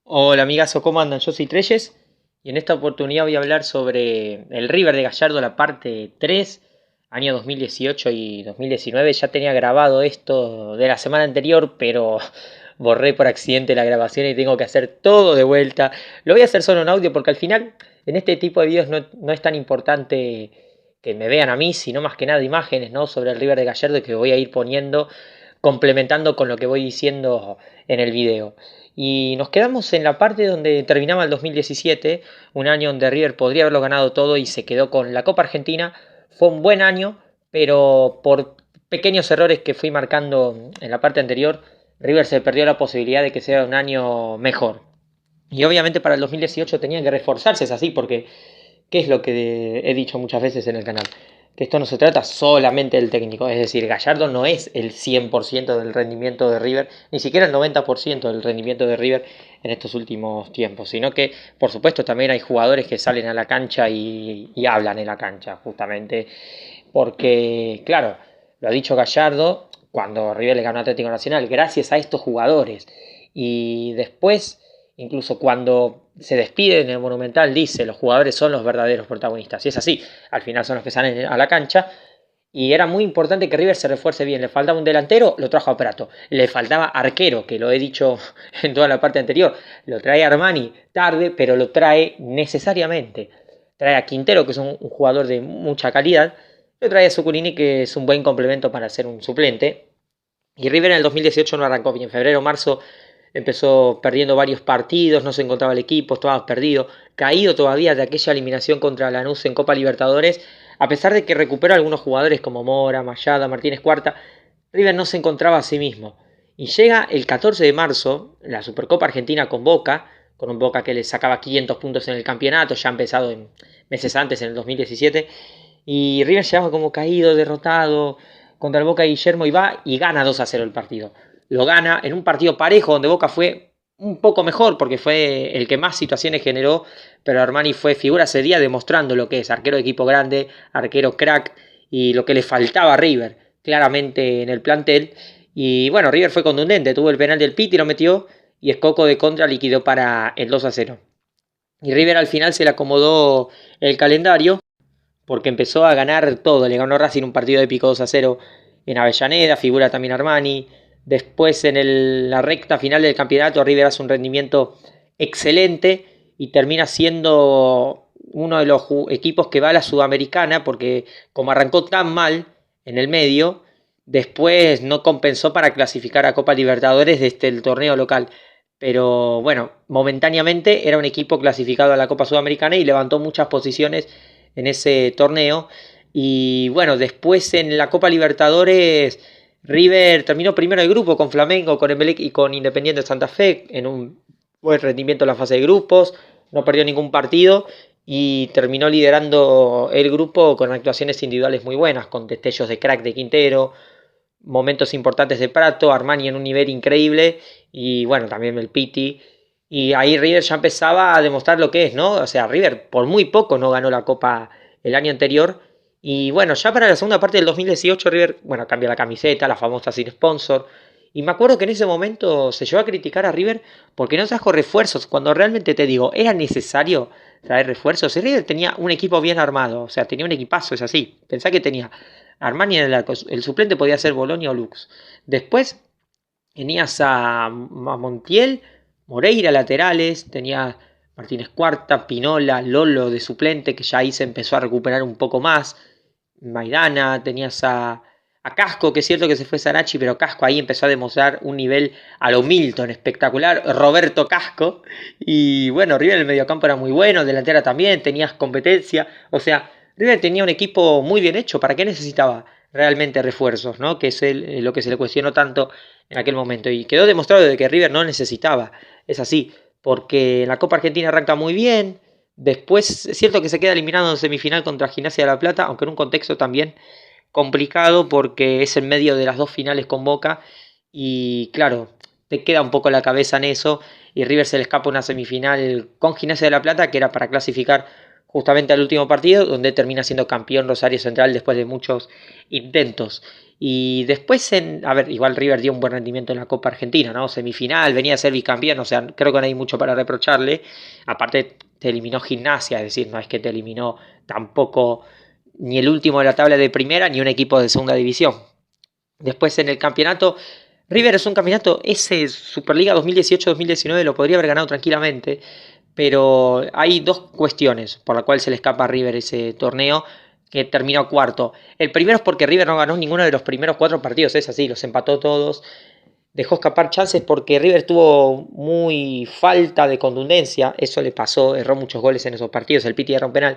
Hola amigazo, ¿cómo andan? Yo soy Treyes y en esta oportunidad voy a hablar sobre el River de Gallardo, la parte 3, año 2018 y 2019. Ya tenía grabado esto de la semana anterior, pero borré por accidente la grabación y tengo que hacer todo de vuelta. Lo voy a hacer solo en audio porque al final en este tipo de videos no es tan importante que me vean a mí, sino más que nada imágenes, ¿no? Sobre el River de Gallardo que voy a ir poniendo, complementando con lo que voy diciendo en el video. Y nos quedamos en la parte donde terminaba el 2017, un año donde River podría haberlo ganado todo y se quedó con la Copa Argentina. Fue un buen año, pero por pequeños errores que fui marcando en la parte anterior, River se perdió la posibilidad de que sea un año mejor. Y obviamente para el 2018 tenían que reforzarse, es así, porque ¿qué es lo que he dicho muchas veces en el canal? Que esto no se trata solamente del técnico, es decir, Gallardo no es el 100% del rendimiento de River, ni siquiera el 90% del rendimiento de River en estos últimos tiempos, sino que por supuesto también hay jugadores que salen a la cancha y hablan en la cancha, justamente, porque claro, lo ha dicho Gallardo cuando River le ganó a Atlético Nacional, gracias a estos jugadores, y después incluso cuando se despide en el Monumental dice, los jugadores son los verdaderos protagonistas. Y es así, al final son los que salen a la cancha. Y era muy importante que River se refuerce bien. Le faltaba un delantero, lo trajo a Prato. Le faltaba arquero, que lo he dicho en toda la parte anterior. Lo trae Armani tarde, pero lo trae necesariamente. Trae a Quintero, que es un jugador de mucha calidad. Lo trae a Zuculini, que es un buen complemento para ser un suplente. Y River en el 2018 no arrancó bien. En febrero, marzo empezó perdiendo varios partidos, no se encontraba el equipo, estaba perdido, caído todavía de aquella eliminación contra Lanús en Copa Libertadores, a pesar de que recuperó algunos jugadores como Mora, Mayada, Martínez Cuarta, River no se encontraba a sí mismo. Y llega el 14 de marzo, la Supercopa Argentina con Boca, con un Boca que le sacaba 500 puntos en el campeonato, ya empezado en meses antes, en el 2017, y River llegaba como caído, derrotado, contra el Boca de Guillermo y va y gana 2-0 el partido. Lo gana en un partido parejo donde Boca fue un poco mejor porque fue el que más situaciones generó, pero Armani fue figura ese día demostrando lo que es arquero de equipo grande, arquero crack y lo que le faltaba a River claramente en el plantel. Y bueno, River fue contundente, tuvo el penal del Piti, lo metió y Escoco de contra liquidó para el 2-0. Y River al final se le acomodó el calendario porque empezó a ganar todo. Le ganó Racing un partido épico 2-0 en Avellaneda, figura también Armani. Después la recta final del campeonato River hace un rendimiento excelente y termina siendo uno de los equipos que va a la Sudamericana porque como arrancó tan mal en el medio, después no compensó para clasificar a Copa Libertadores desde el torneo local. Pero bueno, momentáneamente era un equipo clasificado a la Copa Sudamericana y levantó muchas posiciones en ese torneo. Y bueno, después en la Copa Libertadores, River terminó primero el grupo con Flamengo, con Emelec y con Independiente Santa Fe en un buen rendimiento en la fase de grupos. No perdió ningún partido y terminó liderando el grupo con actuaciones individuales muy buenas, con destellos de crack de Quintero, momentos importantes de Prato, Armani en un nivel increíble y bueno, también el Piti. Y ahí River ya empezaba a demostrar lo que es, ¿no? O sea, River por muy poco no ganó la Copa el año anterior. Y bueno, ya para la segunda parte del 2018 River, bueno, cambia la camiseta, la famosa sin sponsor. Y me acuerdo que en ese momento se llevó a criticar a River porque no trajo refuerzos, cuando realmente te digo, era necesario traer refuerzos. Y River tenía un equipo bien armado, o sea, tenía un equipazo, es así. Pensá que tenía Armani en el arco, el suplente podía ser Bolonia o Lux. Después tenías a Montiel, Moreira laterales, tenía Martínez Cuarta, Pinola, Lolo de suplente, que ya ahí se empezó a recuperar un poco más. Maidana, tenías a Casco, que es cierto que se fue Sarachi, pero Casco ahí empezó a demostrar un nivel a lo Milton espectacular, Roberto Casco. Y bueno, River en el mediocampo era muy bueno, delantera también, tenías competencia, o sea, River tenía un equipo muy bien hecho. ¿Para qué necesitaba realmente refuerzos? ¿No? Que es lo que se le cuestionó tanto en aquel momento. Y quedó demostrado de que River no necesitaba. Es así. Porque en la Copa Argentina arranca muy bien. Después es cierto que se queda eliminado en semifinal contra Gimnasia de la Plata, aunque en un contexto también complicado porque es en medio de las dos finales con Boca. Y claro, te queda un poco la cabeza en eso. Y River se le escapa una semifinal con Gimnasia de la Plata que era para clasificar justamente al último partido, donde termina siendo campeón Rosario Central después de muchos intentos. Y después, a ver, igual River dio un buen rendimiento en la Copa Argentina, ¿no? Semifinal, venía a ser bicampeón, o sea, creo que no hay mucho para reprocharle. Aparte, te eliminó Gimnasia, es decir, no es que te eliminó tampoco ni el último de la tabla de primera, ni un equipo de segunda división. Después en el campeonato, River es un campeonato, ese Superliga 2018-2019 lo podría haber ganado tranquilamente, pero hay dos cuestiones por las cuales se le escapa a River ese torneo, que terminó cuarto. El primero es porque River no ganó ninguno de los primeros 4 partidos, es así, los empató todos. Dejó escapar chances porque River tuvo muy falta de contundencia, eso le pasó, erró muchos goles en esos partidos, el Piti erró un penal.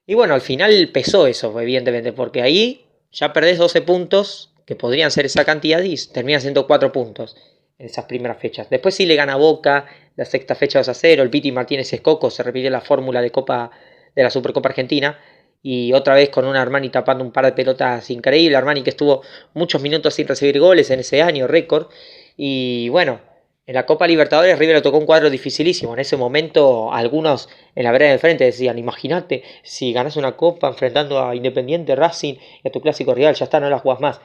Y bueno, al final pesó eso, evidentemente, porque ahí ya perdés 12 puntos, que podrían ser esa cantidad, y terminan siendo 4 puntos en esas primeras fechas. Después sí le gana Boca, la sexta fecha 2-0, el Piti Martínez Escoco, se repitió la fórmula de Copa de la Supercopa Argentina, y otra vez con un Armani tapando un par de pelotas increíble, Armani que estuvo muchos minutos sin recibir goles en ese año, récord, y bueno, en la Copa Libertadores River le tocó un cuadro dificilísimo. En ese momento algunos en la vereda del frente decían, imagínate si ganas una Copa enfrentando a Independiente, Racing y a tu clásico rival, ya está, no la jugás más.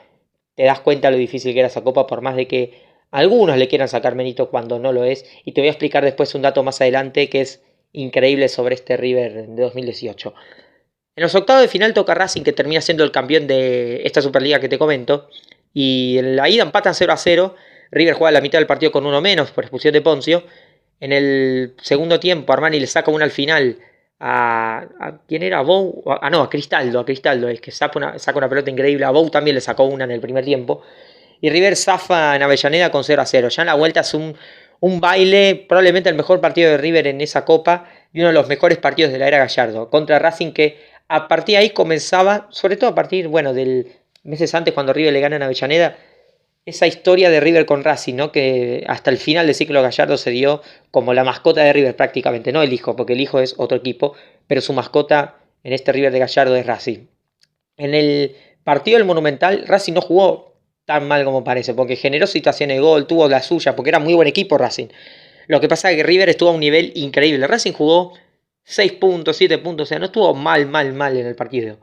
Te das cuenta lo difícil que era esa Copa, por más de que algunos le quieran sacar mérito cuando no lo es. Y te voy a explicar después un dato más adelante que es increíble sobre este River de 2018. En los octavos de final toca Racing, que termina siendo el campeón de esta Superliga que te comento. Y en la ida empatan 0-0. River juega la mitad del partido con uno menos por expulsión de Poncio. En el segundo tiempo Armani le saca una al final ¿quién era? ¿A Bou? No, a Cristaldo, es que saca una pelota increíble. A Bou también le sacó una en el primer tiempo. Y River zafa en Avellaneda con 0-0. Ya en la vuelta es un baile, probablemente el mejor partido de River en esa Copa y uno de los mejores partidos de la era Gallardo. Contra Racing, que a partir de ahí comenzaba, sobre todo a partir, bueno, del meses antes cuando River le gana en Avellaneda, esa historia de River con Racing, ¿no? Que hasta el final del ciclo Gallardo se dio como la mascota de River prácticamente, no el hijo, porque el hijo es otro equipo, pero su mascota en este River de Gallardo es Racing. En el partido del Monumental, Racing no jugó tan mal como parece, porque generó situaciones de gol, tuvo la suya, porque era muy buen equipo Racing. Lo que pasa es que River estuvo a un nivel increíble. Racing jugó 6 puntos, 7 puntos, o sea, no estuvo mal en el partido.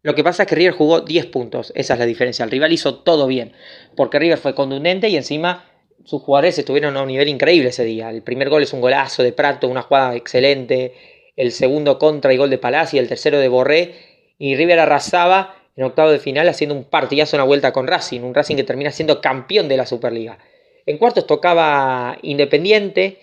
Lo que pasa es que River jugó 10 puntos, esa es la diferencia. El rival hizo todo bien, porque River fue contundente y encima sus jugadores estuvieron a un nivel increíble ese día. El primer gol es un golazo de Prato, una jugada excelente. El segundo contra y gol de Palazzi, el tercero de Borré. Y River arrasaba en octavo de final haciendo un partidazo en la vuelta con Racing. Un Racing que termina siendo campeón de la Superliga. En cuartos tocaba Independiente.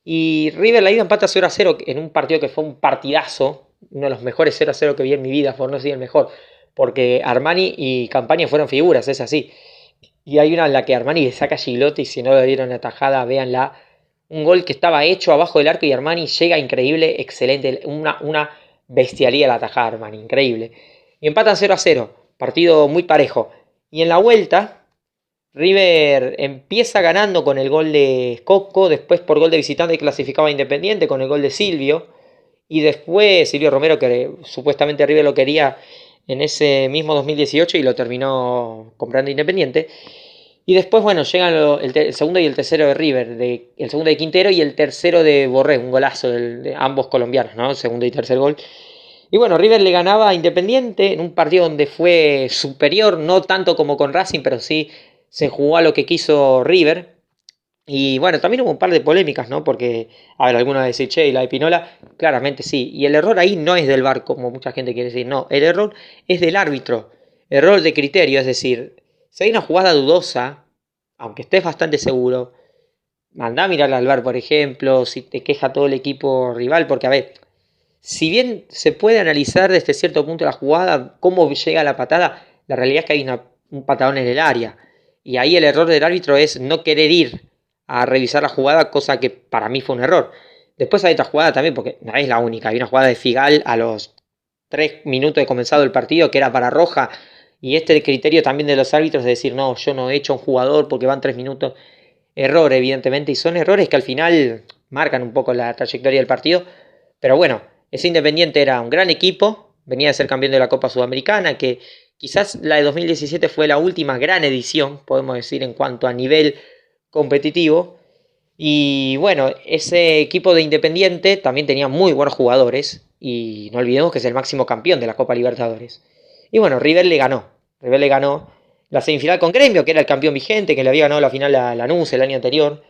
Y River la ida empata 0-0 en un partido que fue un partidazo. Uno de los mejores 0-0 que vi en mi vida, por no decir el mejor. Porque Armani y Campaña fueron figuras, es así. Y hay una en la que Armani le saca a Gigliotti, y si no le dieron la tajada, véanla. Un gol que estaba hecho abajo del arco y Armani llega increíble, excelente. Una bestialidad la tajada Armani, increíble. Y empatan 0-0, partido muy parejo. Y en la vuelta, River empieza ganando con el gol de Coco, después por gol de visitante clasificaba a Independiente con el gol de Silvio. Y después Silvio Romero, que supuestamente River lo quería en ese mismo 2018 y lo terminó comprando Independiente. Y después, bueno, llegan el segundo y el tercero de River, el segundo de Quintero y el tercero de Borré, un golazo de ambos colombianos, ¿no? Segundo y tercer gol. Y bueno, River le ganaba a Independiente en un partido donde fue superior, no tanto como con Racing, pero sí se jugó a lo que quiso River. Y bueno, también hubo un par de polémicas, ¿no? Porque, a ver, algunos decir, che, y la de Pinola, claramente sí. Y el error ahí no es del VAR, como mucha gente quiere decir, no. El error es del árbitro. Error de criterio, es decir, si hay una jugada dudosa, aunque estés bastante seguro, mandá a mirar al VAR, por ejemplo, si te queja todo el equipo rival, porque, a ver, si bien se puede analizar desde cierto punto la jugada, cómo llega la patada, la realidad es que hay un patadón en el área. Y ahí el error del árbitro es no querer ir a revisar la jugada, cosa que para mí fue un error. Después hay otra jugada también, porque no es la única. Hay una jugada de Figal a los 3 minutos de comenzado el partido que era para roja. Y este criterio también de los árbitros de decir, no, yo no he hecho a un jugador porque van 3 minutos. Error, evidentemente, y son errores que al final marcan un poco la trayectoria del partido. Pero bueno, ese Independiente era un gran equipo, venía de ser campeón de la Copa Sudamericana, que quizás la de 2017 fue la última gran edición, podemos decir, en cuanto a nivel competitivo. Y bueno, ese equipo de Independiente también tenía muy buenos jugadores. Y no olvidemos que es el máximo campeón de la Copa Libertadores. Y bueno, River le ganó. la semifinal con Gremio, que era el campeón vigente, que le había ganado la final a Lanús el año anterior.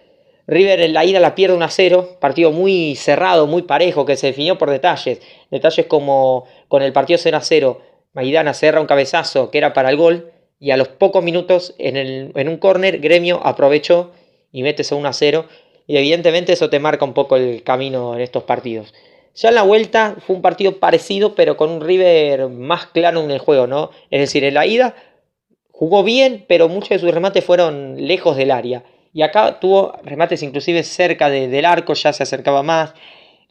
River en la ida la pierde 1-0, partido muy cerrado, muy parejo, que se definió por detalles. Detalles como con el partido 0-0, Maidana cerra un cabezazo que era para el gol, y a los pocos minutos en un córner Gremio aprovechó y mete ese 1-0. Y evidentemente eso te marca un poco el camino en estos partidos. Ya en la vuelta fue un partido parecido, pero con un River más claro en el juego, ¿no? Es decir, en la ida jugó bien, pero muchos de sus remates fueron lejos del área. Y acá tuvo remates inclusive cerca del arco, ya se acercaba más.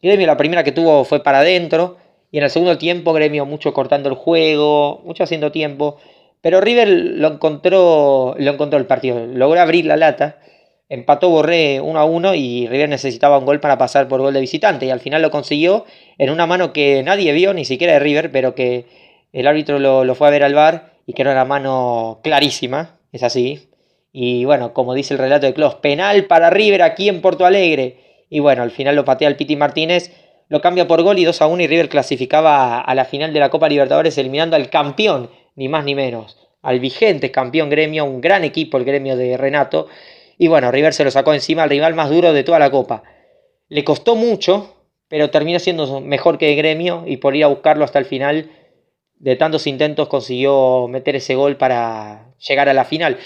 Gremio la primera que tuvo fue para adentro. Y en el segundo tiempo Gremio mucho cortando el juego, mucho haciendo tiempo. Pero River lo encontró el partido. Logró abrir la lata. Empató Borré 1-1 y River necesitaba un gol para pasar por gol de visitante. Y al final lo consiguió en una mano que nadie vio, ni siquiera de River, pero que el árbitro lo fue a ver al VAR y que era una mano clarísima. Es así. Y bueno, como dice el relato de Klos, penal para River aquí en Porto Alegre. Y bueno, al final lo patea el Piti Martínez, lo cambia por gol y 2-1 y River clasificaba a la final de la Copa Libertadores eliminando al campeón, ni más ni menos, al vigente campeón Gremio, un gran equipo el Gremio de Renato. Y bueno, River se lo sacó encima al rival más duro de toda la Copa. Le costó mucho, pero terminó siendo mejor que Gremio y por ir a buscarlo hasta el final, de tantos intentos consiguió meter ese gol para llegar a la final.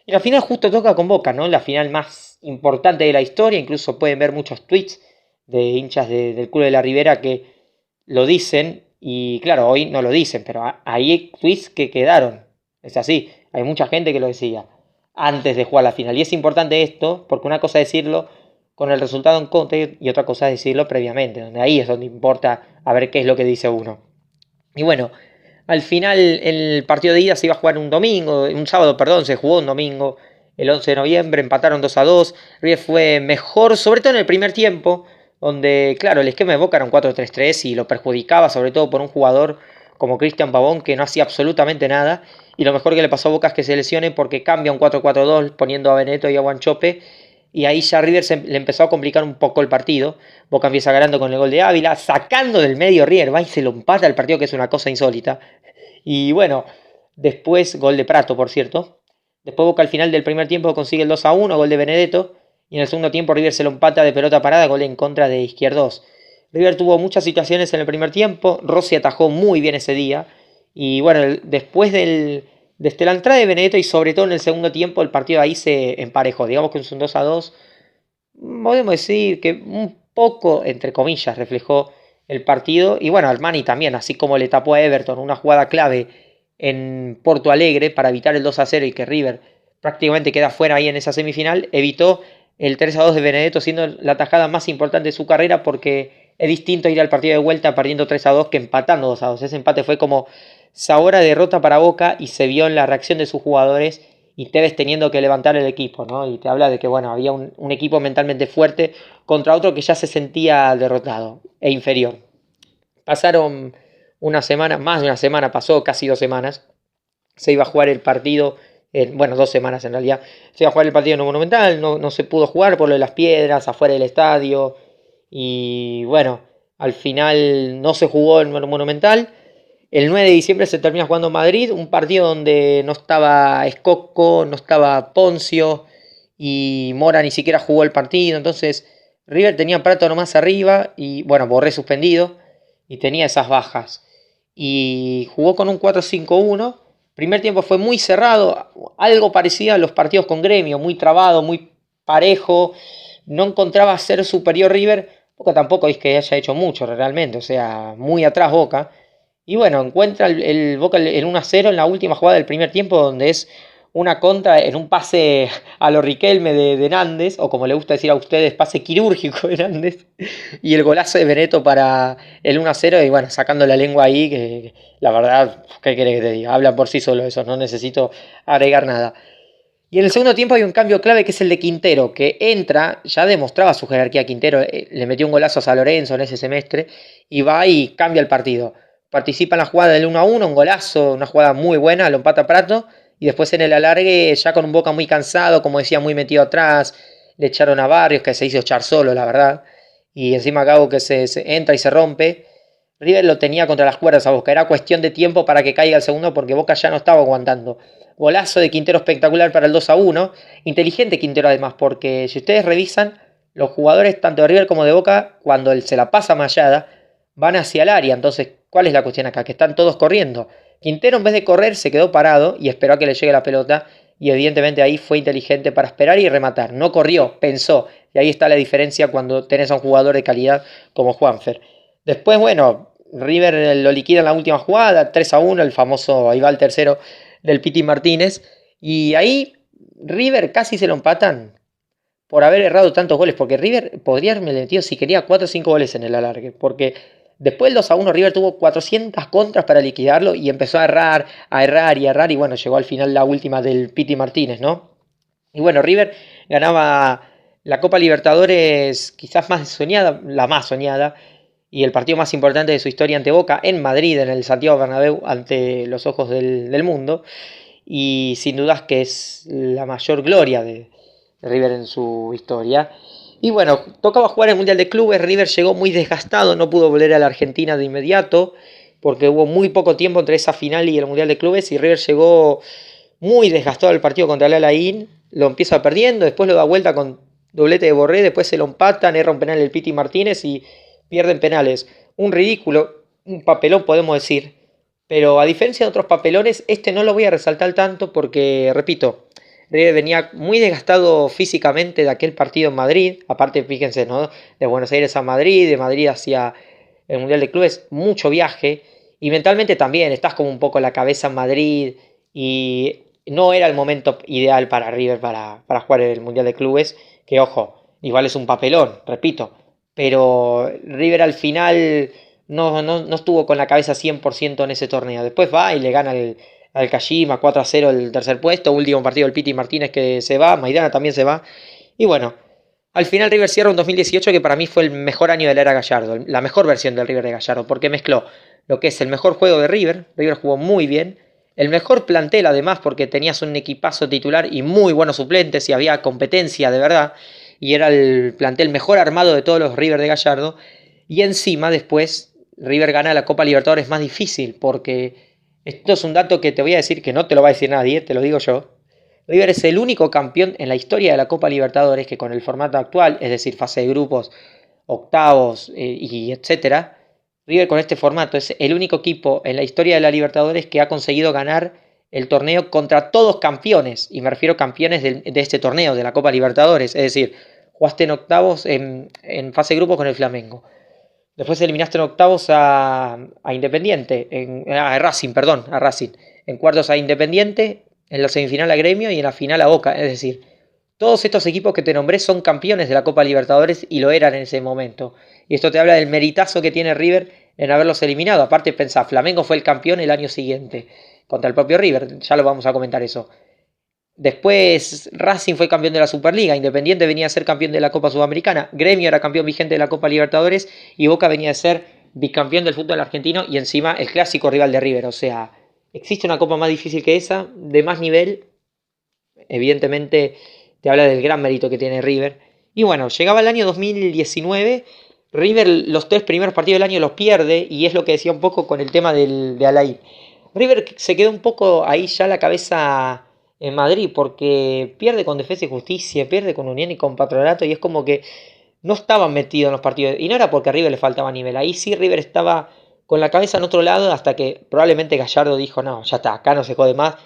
Y la final justo toca con Boca, ¿no? La final más importante de la historia. Incluso pueden ver muchos tweets de hinchas del Club de la Ribera que lo dicen. Y claro, hoy no lo dicen, pero ahí hay tweets que quedaron. Es así, hay mucha gente que lo decía antes de jugar la final. Y es importante esto, porque una cosa es decirlo con el resultado en contra y otra cosa es decirlo previamente, donde ahí es donde importa a ver qué es lo que dice uno. Y bueno, al final el partido de ida se iba a jugar un sábado, perdón, se jugó un domingo, el 11 de noviembre, empataron 2-2. River fue mejor, sobre todo en el primer tiempo, donde, claro, el esquema de Boca era un 4-3-3 y lo perjudicaba, sobre todo por un jugador como Cristian Pavón, que no hacía absolutamente nada. Y lo mejor que le pasó a Boca es que se lesione porque cambia un 4-4-2 poniendo a Benedetto y a Wanchope. Y ahí ya River le empezó a complicar un poco el partido. Boca empieza ganando con el gol de Ávila, sacando del medio River, va y se lo empata el partido, que es una cosa insólita. Y bueno, después gol de Prato, por cierto. Después Boca al final del primer tiempo consigue el 2-1, gol de Benedetto. Y en el segundo tiempo River se lo empata de pelota parada, gol en contra de Izquierdos. River tuvo muchas situaciones en el primer tiempo. Rossi atajó muy bien ese día. Y bueno, después desde la entrada de Benedetto y sobre todo en el segundo tiempo, el partido ahí se emparejó. Digamos que es un 2-2. Podemos decir que un poco, entre comillas, reflejó el partido. Y bueno, Armani también, así como le tapó a Everton una jugada clave en Porto Alegre para evitar el 2-0 y que River prácticamente queda fuera ahí en esa semifinal, evitó el 3-2 de Benedetto, siendo la tajada más importante de su carrera, porque es distinto ir al partido de vuelta perdiendo 3-2 que empatando 2-2. Ese empate fue como sabor a derrota para Boca y se vio en la reacción de sus jugadores y Tevez teniendo que levantar el equipo, ¿no? Y te habla de que, bueno, había un equipo mentalmente fuerte contra otro que ya se sentía derrotado e inferior. Pasaron una semana, más de una semana, pasó casi 2 semanas. Se iba a jugar el partido, bueno, 2 semanas en realidad. Se iba a jugar el partido en el Monumental, no se pudo jugar por lo de las piedras, afuera del estadio. Y bueno, al final no se jugó en el Monumental. El 9 de diciembre se termina jugando en Madrid, un partido donde no estaba Escoco, no estaba Poncio y Mora ni siquiera jugó el partido. Entonces River tenía Prato nomás arriba y bueno, Borré suspendido y tenía esas bajas. Y jugó con un 4-5-1. Primer tiempo fue muy cerrado, algo parecido a los partidos con Gremio, muy trabado, muy parejo. No encontraba ser superior River. Boca tampoco es que haya hecho mucho realmente, o sea, muy atrás Boca. Y bueno, encuentra el Boca el 1-0 en la última jugada del primer tiempo, donde es una contra en un pase a lo Riquelme de Nández, o como le gusta decir a ustedes, pase quirúrgico de Nández, y el golazo de Benedetto para el 1-0, y bueno, sacando la lengua ahí, que la verdad, ¿qué querés que te diga? Habla por sí solo eso, no necesito agregar nada. Y en el segundo tiempo hay un cambio clave que es el de Quintero, que entra, ya demostraba su jerarquía Quintero, le metió un golazo a San Lorenzo en ese semestre, y va y cambia el partido. Participa en la jugada del 1-1, un golazo, una jugada muy buena, lo empata Prato, y después en el alargue, ya con un Boca muy cansado, como decía, muy metido atrás, le echaron a Barrios, que se hizo echar solo, la verdad, y encima Gago que se entra y se rompe. River lo tenía contra las cuerdas a Boca. Era cuestión de tiempo para que caiga el segundo porque Boca ya no estaba aguantando. Golazo de Quintero espectacular para el 2-1. Inteligente Quintero además, porque si ustedes revisan, los jugadores tanto de River como de Boca, cuando él se la pasa mallada, van hacia el área. Entonces, ¿cuál es la cuestión acá? Que están todos corriendo. Quintero en vez de correr se quedó parado y esperó a que le llegue la pelota. Y evidentemente ahí fue inteligente para esperar y rematar. No corrió, pensó. Y ahí está la diferencia cuando tenés a un jugador de calidad como Juanfer. Después, bueno, River lo liquida en la última jugada, 3-1, el famoso, ahí va el tercero del Piti Martínez. Y ahí River casi se lo empatan por haber errado tantos goles, porque River podría haberme metido si quería 4 o 5 goles en el alargue, porque después del 2-1 River tuvo 400 contras para liquidarlo y empezó a errar y a errar, y bueno, llegó al final la última del Piti Martínez, ¿no? Y bueno, River ganaba la Copa Libertadores quizás más soñada, la más soñada, y el partido más importante de su historia ante Boca en Madrid, en el Santiago Bernabéu, ante los ojos del mundo. Y sin dudas que es la mayor gloria de River en su historia. Y bueno, tocaba jugar el Mundial de Clubes, River llegó muy desgastado, no pudo volver a la Argentina de inmediato, porque hubo muy poco tiempo entre esa final y el Mundial de Clubes, y River llegó muy desgastado al partido contra el Alain, lo empieza perdiendo, después lo da vuelta con doblete de Borré, después se lo empatan, erra un penal el Piti Martínez y pierden penales. Un ridículo, un papelón podemos decir, pero a diferencia de otros papelones, este no lo voy a resaltar tanto porque, repito, River venía muy desgastado físicamente de aquel partido en Madrid, aparte fíjense, ¿no? De Buenos Aires a Madrid, de Madrid hacia el Mundial de Clubes, mucho viaje, y mentalmente también, estás como un poco la cabeza en Madrid, y no era el momento ideal para River para jugar el Mundial de Clubes, que ojo, igual es un papelón, repito, pero River al final no estuvo con la cabeza 100% en ese torneo. Después va y le gana al Kashima 4-0 el tercer puesto, último partido del Piti Martínez que se va, Maidana también se va. Y bueno, al final River cierra un 2018 que para mí fue el mejor año de la era Gallardo, la mejor versión del River de Gallardo, porque mezcló lo que es el mejor juego de River jugó muy bien, el mejor plantel además porque tenías un equipazo titular y muy buenos suplentes y había competencia de verdad, y era el plantel mejor armado de todos los River de Gallardo, y encima después River gana la Copa Libertadores más difícil, porque esto es un dato que te voy a decir que no te lo va a decir nadie, te lo digo yo. River es el único campeón en la historia de la Copa Libertadores que con el formato actual, es decir, fase de grupos, octavos y etcétera, River con este formato es el único equipo en la historia de la Libertadores que ha conseguido ganar el torneo contra todos campeones, y me refiero a campeones de este torneo, de la Copa Libertadores, es decir, jugaste en octavos en fase de grupos con el Flamengo. Después eliminaste en octavos a Independiente, a Racing, perdón, a Racing. En cuartos a Independiente, en la semifinal a Gremio y en la final a Boca. Es decir, todos estos equipos que te nombré son campeones de la Copa Libertadores y lo eran en ese momento. Y esto te habla del meritazo que tiene River en haberlos eliminado. Aparte, pensá, Flamengo fue el campeón el año siguiente contra el propio River. Ya lo vamos a comentar eso. Después Racing fue campeón de la Superliga, Independiente venía a ser campeón de la Copa Sudamericana, Gremio era campeón vigente de la Copa Libertadores y Boca venía a ser bicampeón del fútbol argentino y encima el clásico rival de River. O sea, existe una copa más difícil que esa, de más nivel, evidentemente te habla del gran mérito que tiene River. Y bueno, llegaba el año 2019, River los 3 primeros partidos del año los pierde y es lo que decía un poco con el tema de Alain. River se quedó un poco ahí ya la cabeza en Madrid, porque pierde con Defensa y Justicia, pierde con Unión y con Patronato, y es como que no estaban metidos en los partidos, y no era porque a River le faltaba nivel, ahí sí River estaba con la cabeza en otro lado, hasta que probablemente Gallardo dijo, no, ya está, acá no se jode más,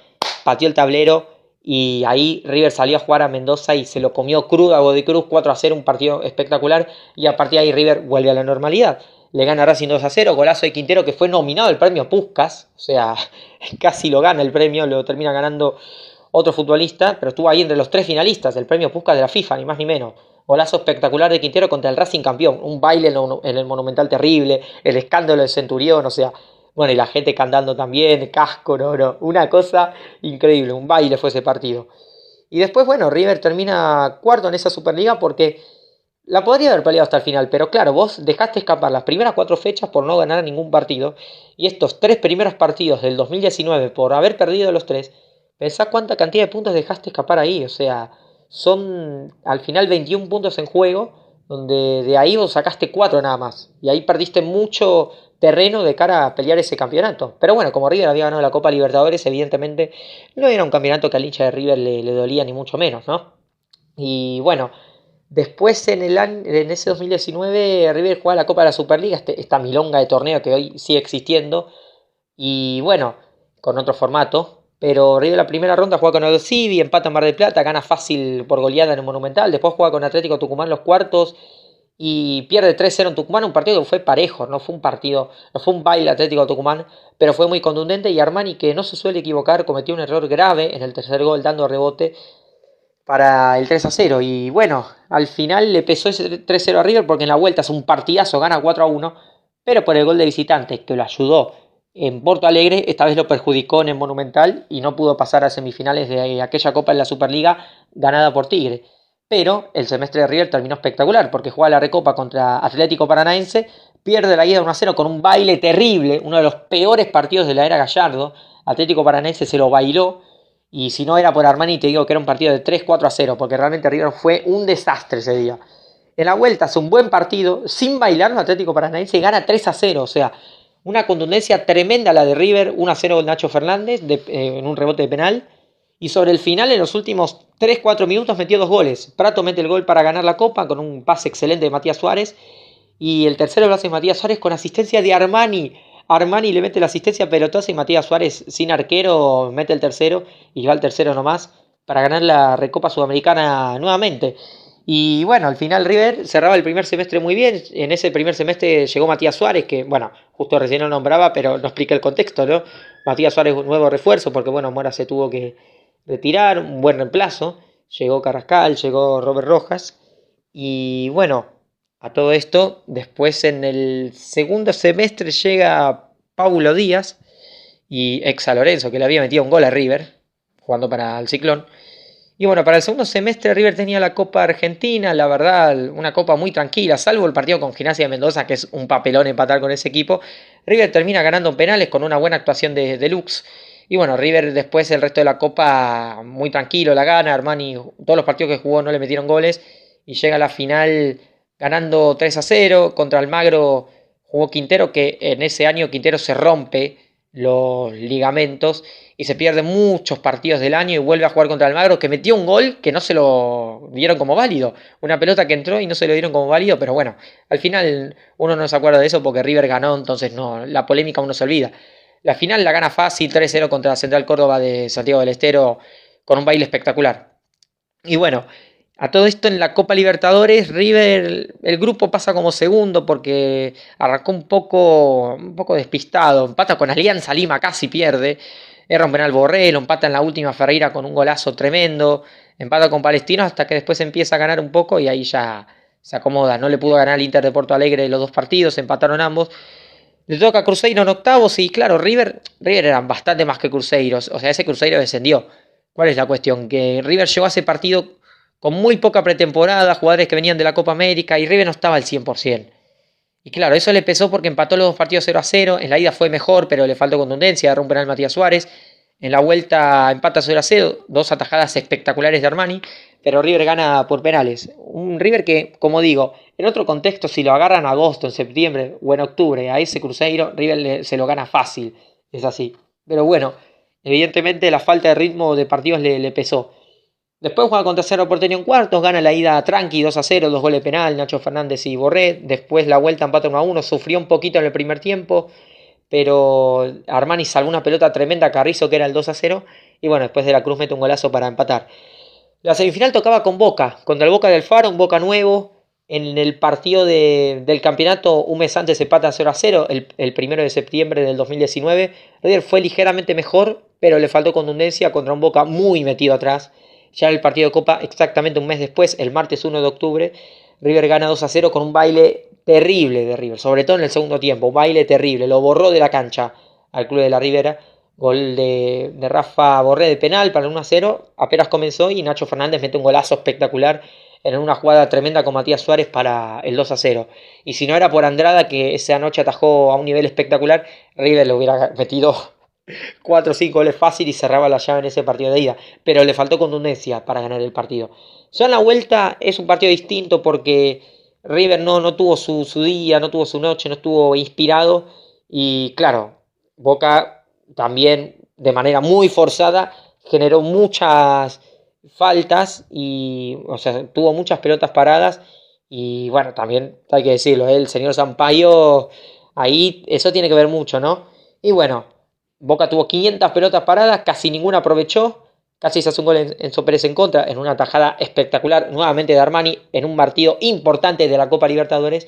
pateó el tablero, y ahí River salió a jugar a Mendoza y se lo comió crudo a Godoy Cruz 4-0, un partido espectacular, y a partir de ahí River vuelve a la normalidad. Le gana Racing 2-0, golazo de Quintero que fue nominado al premio Puskás, o sea, casi lo gana el premio, lo termina ganando otro futbolista, pero estuvo ahí entre los 3 finalistas del premio Puskás de la FIFA, ni más ni menos. Golazo espectacular de Quintero contra el Racing campeón, un baile en el Monumental terrible, el escándalo de Centurión, o sea, bueno, y la gente cantando también, casco, no, una cosa increíble, un baile fue ese partido. Y después, bueno, River termina cuarto en esa Superliga porque la podría haber peleado hasta el final, pero claro, vos dejaste escapar las primeras 4 fechas por no ganar ningún partido, y estos 3 primeros partidos del 2019 por haber perdido los 3, pensá cuánta cantidad de puntos dejaste escapar ahí, o sea, son al final 21 puntos en juego, donde de ahí vos sacaste 4 nada más, y ahí perdiste mucho terreno de cara a pelear ese campeonato. Pero bueno, como River había ganado la Copa Libertadores, evidentemente no era un campeonato que al hincha de River le dolía ni mucho menos, ¿no? Y bueno, después en ese 2019 River juega la Copa de la Superliga, esta milonga de torneo que hoy sigue existiendo, y bueno, con otro formato. Pero River la primera ronda juega con el Civi, empata en Mar del Plata, gana fácil por goleada en el Monumental. Después juega con Atlético Tucumán los cuartos y pierde 3-0 en Tucumán. Un partido que fue parejo, no fue un partido, no fue un baile Atlético Tucumán, pero fue muy contundente. Y Armani, que no se suele equivocar, cometió un error grave en el tercer gol, dando rebote para el 3-0. Y bueno, al final le pesó ese 3-0 a River porque en la vuelta es un partidazo, gana 4-1, pero por el gol de visitante que lo ayudó en Porto Alegre, esta vez lo perjudicó en el Monumental y no pudo pasar a semifinales de aquella Copa en la Superliga ganada por Tigre. Pero el semestre de River terminó espectacular porque juega la Recopa contra Atlético Paranaense, pierde la ida 1-0 con un baile terrible, uno de los peores partidos de la era Gallardo. Atlético Paranaense se lo bailó y si no era por Armani te digo que era un partido de 3-4-0 porque realmente River fue un desastre ese día. En la vuelta hace un buen partido, sin bailar, Atlético Paranaense gana 3-0, o sea, una contundencia tremenda la de River, 1-0 con Nacho Fernández en un rebote de penal. Y sobre el final, en los últimos 3-4 minutos, metió 2 goles. Prato mete el gol para ganar la Copa con un pase excelente de Matías Suárez. Y el tercero lo hace Matías Suárez con asistencia de Armani. Armani le mete la asistencia pelotosa y Matías Suárez, sin arquero, mete el tercero. Y va el tercero nomás para ganar la Recopa Sudamericana nuevamente. Y bueno, al final River cerraba el primer semestre muy bien. En ese primer semestre llegó Matías Suárez, que bueno, justo recién lo nombraba, pero no explica el contexto, ¿no? Matías Suárez, un nuevo refuerzo, porque bueno, Mora se tuvo que retirar, un buen reemplazo. Llegó Carrascal, llegó Robert Rojas. Y bueno, a todo esto, después en el segundo semestre llega Paulo Díaz y ex San Lorenzo, que le había metido un gol a River, jugando para el Ciclón. Y bueno, para el segundo semestre River tenía la Copa Argentina, la verdad, una copa muy tranquila, salvo el partido con Gimnasia de Mendoza, que es un papelón empatar con ese equipo. River termina ganando en penales con una buena actuación de Lux. Y bueno, River después el resto de la copa muy tranquilo, la gana. Armani, todos los partidos que jugó no le metieron goles. Y llega a la final ganando 3-0 contra Almagro. Jugó Quintero, que en ese año Quintero se rompe los ligamentos y se pierde muchos partidos del año y vuelve a jugar contra Almagro, que metió un gol que no se lo dieron como válido, una pelota que entró y no se lo dieron como válido, pero bueno, al final uno no se acuerda de eso porque River ganó, entonces no, la polémica uno se olvida. La final la gana fácil, 3-0 contra Central Córdoba de Santiago del Estero, con un baile espectacular. Y bueno, a todo esto en la Copa Libertadores, River, el grupo pasa como segundo porque arrancó un poco despistado. Empata con Alianza Lima, casi pierde. Erra un penal Borré, lo empata en la última Ferreira con un golazo tremendo. Empata con Palestinos hasta que después empieza a ganar un poco y ahí ya se acomoda. No le pudo ganar al Inter de Porto Alegre los dos partidos, empataron ambos. Le toca a Cruzeiro en octavos y claro, River eran bastante más que Cruzeiro. O sea, ese Cruzeiro descendió. ¿Cuál es la cuestión? Que River llegó a ese partido con muy poca pretemporada, jugadores que venían de la Copa América y River no estaba al 100%. Y claro, eso le pesó porque empató los dos partidos 0-0, en la ida fue mejor, pero le faltó contundencia, agarró un penal Matías Suárez, en la vuelta empata 0-0, dos atajadas espectaculares de Armani, pero River gana por penales. Un River que, como digo, en otro contexto, si lo agarran en agosto, en septiembre o en octubre a ese Cruzeiro, River se lo gana fácil, es así. Pero bueno, evidentemente la falta de ritmo de partidos le pesó. Después juega contra Cerro Porteño en cuartos, gana la ida tranqui 2-0, 2 goles de penal, Nacho Fernández y Borré. Después la vuelta empata 1-1, sufrió un poquito en el primer tiempo, pero Armani salvó una pelota tremenda a Carrizo que era el 2-0. Y bueno, después de la Cruz mete un golazo para empatar. La semifinal tocaba con Boca, contra el Boca del Faro, un Boca nuevo. En el partido del campeonato, un mes antes empata 0-0, el 1 de septiembre del 2019. River fue ligeramente mejor, pero le faltó contundencia contra un Boca muy metido atrás. Ya en el partido de Copa, exactamente un mes después, el martes 1 de octubre, River gana 2-0 con un baile terrible de River, sobre todo en el segundo tiempo, un baile terrible, lo borró de la cancha al Club de la Ribera, gol de Rafa Borré de penal para el 1-0, apenas comenzó y Nacho Fernández mete un golazo espectacular en una jugada tremenda con Matías Suárez para el 2-0. Y si no era por Andrada, que esa noche atajó a un nivel espectacular, River le hubiera metido 4 o 5 goles fácil y cerraba la llave en ese partido de ida, pero le faltó contundencia para ganar el partido. Ya en la vuelta es un partido distinto porque River no tuvo su día, no tuvo su noche, no estuvo inspirado Y claro, Boca también de manera muy forzada generó muchas faltas y, o sea, tuvo muchas pelotas paradas y bueno, también hay que decirlo, el señor Sampaio ahí eso tiene que ver mucho, ¿no? Y bueno, Boca tuvo 500 pelotas paradas, casi ninguna aprovechó, casi se hace un gol en Enzo Pérez en contra, en una tajada espectacular nuevamente de Armani, en un partido importante de la Copa Libertadores.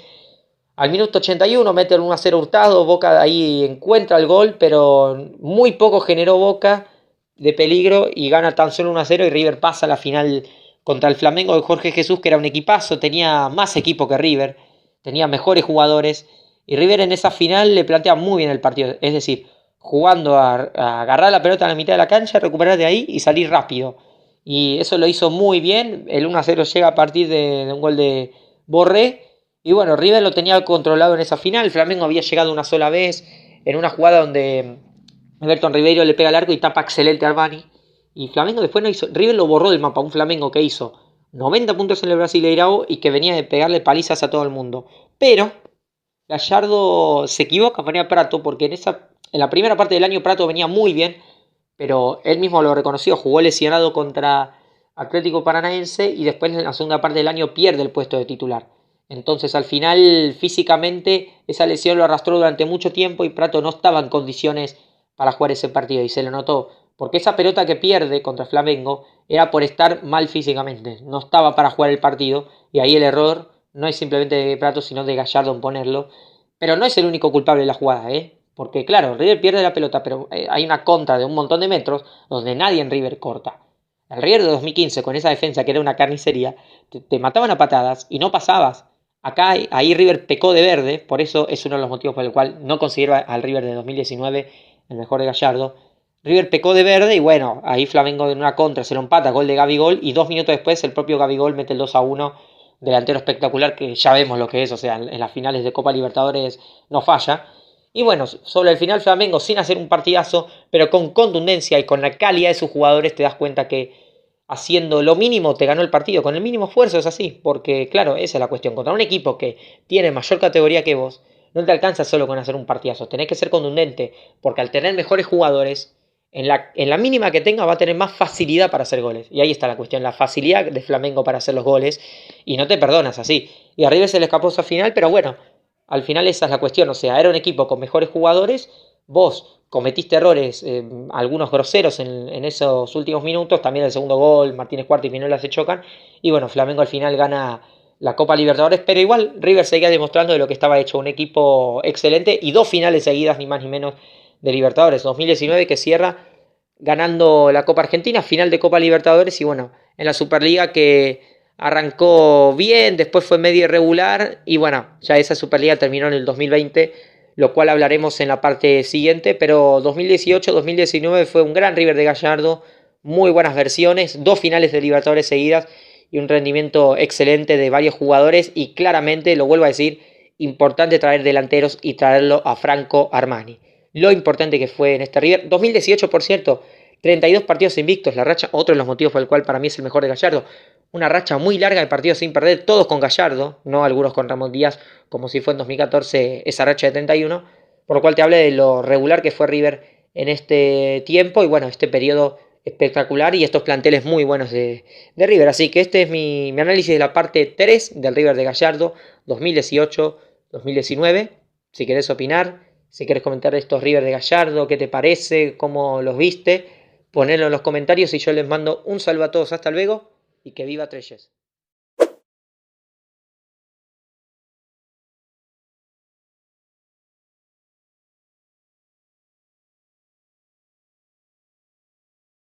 Al minuto 81 mete el 1-0 Hurtado, Boca ahí encuentra el gol, pero muy poco generó Boca de peligro y gana tan solo 1-0 y River pasa a la final contra el Flamengo de Jorge Jesús, que era un equipazo, tenía más equipo que River, tenía mejores jugadores y River en esa final le plantea muy bien el partido, es decir, jugando a agarrar la pelota en la mitad de la cancha, recuperar de ahí y salir rápido. Y eso lo hizo muy bien, el 1-0 llega a partir de un gol de Borré. Y bueno, River lo tenía controlado en esa final. Flamengo había llegado una sola vez en una jugada donde Everton Ribeiro le pega al arco y tapa excelente a Armani. Y Flamengo después no hizo. River lo borró del mapa. Un Flamengo que hizo 90 puntos en el Brasileirao y que venía de pegarle palizas a todo el mundo. Pero Gallardo se equivoca, ponía Prato, porque en la primera parte del año Prato venía muy bien, pero él mismo lo reconoció, jugó lesionado contra Atlético Paranaense y después en la segunda parte del año pierde el puesto de titular. Entonces al final físicamente esa lesión lo arrastró durante mucho tiempo y Prato no estaba en condiciones para jugar ese partido y se lo notó. Porque esa pelota que pierde contra Flamengo era por estar mal físicamente, no estaba para jugar el partido y ahí el error no es simplemente de Prato sino de Gallardo en ponerlo. Pero no es el único culpable de la jugada, ¿eh? Porque claro, River pierde la pelota, pero hay una contra de un montón de metros donde nadie en River corta. El River de 2015 con esa defensa que era una carnicería, te mataban a patadas y no pasabas. Acá, ahí River pecó de verde, por eso es uno de los motivos por el cual no considero al River de 2019 el mejor de Gallardo. River pecó de verde y bueno, ahí Flamengo en una contra se lo empata, gol de Gabigol y 2 minutos después el propio Gabigol mete el 2-1, delantero espectacular que ya vemos lo que es, o sea, en las finales de Copa Libertadores no falla. Y bueno, sobre el final Flamengo sin hacer un partidazo, pero con contundencia y con la calidad de sus jugadores te das cuenta que haciendo lo mínimo te ganó el partido, con el mínimo esfuerzo es así, porque claro, esa es la cuestión, contra un equipo que tiene mayor categoría que vos, no te alcanza solo con hacer un partidazo, tenés que ser contundente, porque al tener mejores jugadores, en la mínima que tenga va a tener más facilidad para hacer goles, y ahí está la cuestión, la facilidad de Flamengo para hacer los goles, y no te perdonas así, y arriba se le escapó esa final, pero bueno, al final esa es la cuestión, o sea, era un equipo con mejores jugadores, vos cometiste errores, algunos groseros en esos últimos minutos, también el segundo gol, Martínez Cuarta y Pinola se chocan, y bueno, Flamengo al final gana la Copa Libertadores, pero igual River seguía demostrando de lo que estaba hecho, un equipo excelente y 2 finales seguidas, ni más ni menos, de Libertadores, 2019 que cierra ganando la Copa Argentina, final de Copa Libertadores y bueno, en la Superliga que arrancó bien, después fue medio irregular y bueno, ya esa Superliga terminó en el 2020, lo cual hablaremos en la parte siguiente, pero 2018-2019 fue un gran River de Gallardo, muy buenas versiones, 2 finales de Libertadores seguidas y un rendimiento excelente de varios jugadores y claramente, lo vuelvo a decir, importante traer delanteros y traerlo a Franco Armani. Lo importante que fue en este River. 2018, por cierto, 32 partidos invictos, la racha, otro de los motivos por el cual para mí es el mejor de Gallardo. Una racha muy larga de partidos sin perder, todos con Gallardo, no algunos con Ramón Díaz, como si fue en 2014 esa racha de 31, por lo cual te hablé de lo regular que fue River en este tiempo y bueno, este periodo espectacular y estos planteles muy buenos de River. Así que este es mi análisis de la parte 3 del River de Gallardo 2018-2019. Si querés opinar, si querés comentar estos River de Gallardo, qué te parece, cómo los viste, ponelo en los comentarios y yo les mando un saludo a todos. Hasta luego y que viva Treyes.